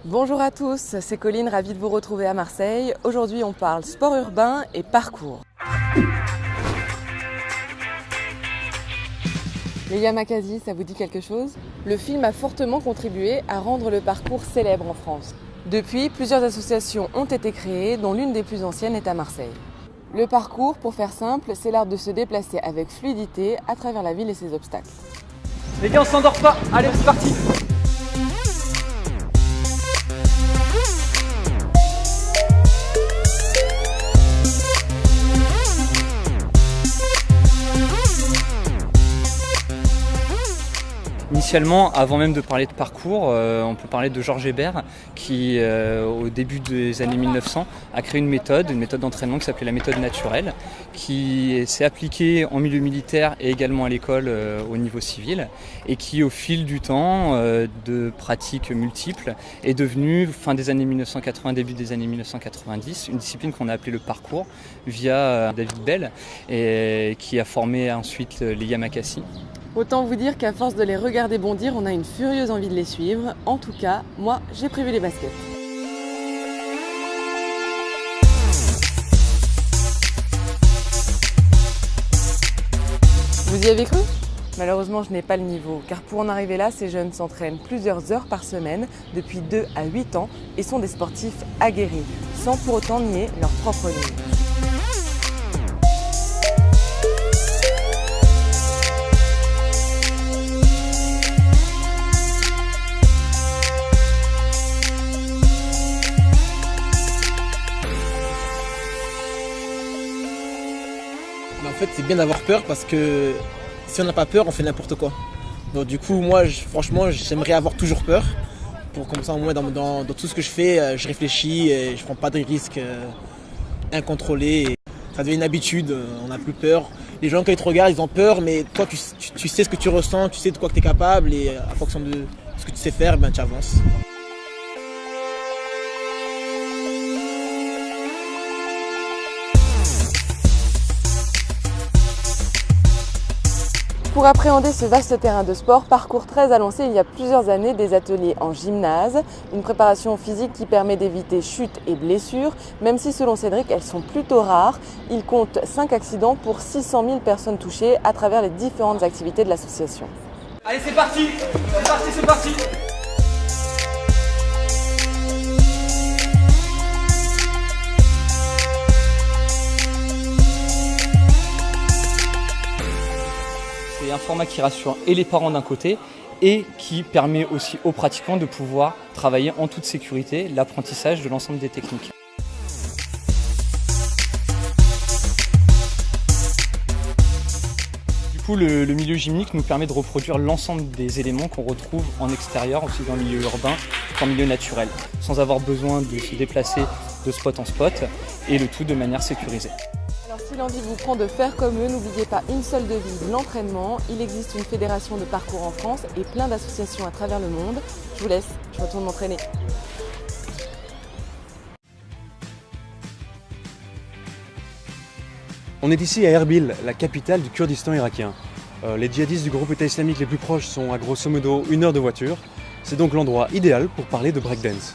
Bonjour à tous, c'est Colline, ravie de vous retrouver à Marseille. Aujourd'hui on parle sport urbain et parcours. Les Yamakasi, ça vous dit quelque chose? Le film a fortement contribué à rendre le parcours célèbre en France. Depuis, plusieurs associations ont été créées, dont l'une des plus anciennes est à Marseille. Le parcours, pour faire simple, c'est l'art de se déplacer avec fluidité à travers la ville et ses obstacles. Les gars, on s'endort pas. Allez, c'est parti. Initialement, avant même de parler de parcours, on peut parler de Georges Hébert qui, au début des années 1900, a créé une méthode d'entraînement qui s'appelait la méthode naturelle, qui s'est appliquée en milieu militaire et également à l'école au niveau civil, et qui, au fil du temps, de pratiques multiples, est devenue, fin des années 1980, début des années 1990, une discipline qu'on a appelée le parcours, via David Bell, et qui a formé ensuite les Yamakasi. Autant vous dire qu'à force de les regarder bondir, on a une furieuse envie de les suivre. En tout cas, moi, j'ai prévu les baskets. Vous y avez cru? Malheureusement, je n'ai pas le niveau, car pour en arriver là, ces jeunes s'entraînent plusieurs heures par semaine, depuis 2 à 8 ans, et sont des sportifs aguerris, sans pour autant nier leur propre niveau. En fait, c'est bien d'avoir peur parce que si on n'a pas peur, on fait n'importe quoi. Donc du coup, moi, franchement, j'aimerais avoir toujours peur. Pour comme ça, au moins, dans tout ce que je fais, je réfléchis et je prends pas de risques incontrôlés. Ça devient une habitude, on n'a plus peur. Les gens, quand ils te regardent, ils ont peur, mais toi, tu sais ce que tu ressens, tu sais de quoi tu es capable et en fonction de ce que tu sais faire, ben, tu avances. Pour appréhender ce vaste terrain de sport, Parcours 13 a lancé il y a plusieurs années des ateliers en gymnase, une préparation physique qui permet d'éviter chutes et blessures, même si selon Cédric, elles sont plutôt rares. Il compte 5 accidents pour 600 000 personnes touchées à travers les différentes activités de l'association. Allez, c'est parti. C'est parti. C'est un format qui rassure et les parents d'un côté et qui permet aussi aux pratiquants de pouvoir travailler en toute sécurité l'apprentissage de l'ensemble des techniques. Du coup, le milieu gymnique nous permet de reproduire l'ensemble des éléments qu'on retrouve en extérieur, aussi dans le milieu urbain qu'en milieu naturel, sans avoir besoin de se déplacer de spot en spot et le tout de manière sécurisée. Alors si l'envie vous prend de faire comme eux, n'oubliez pas une seule devise, l'entraînement. Il existe une fédération de parcours en France et plein d'associations à travers le monde. Je vous laisse, je retourne m'entraîner. On est ici à Erbil, la capitale du Kurdistan irakien. Les djihadistes du groupe État islamique les plus proches sont à grosso modo 1 heure de voiture. C'est donc l'endroit idéal pour parler de breakdance.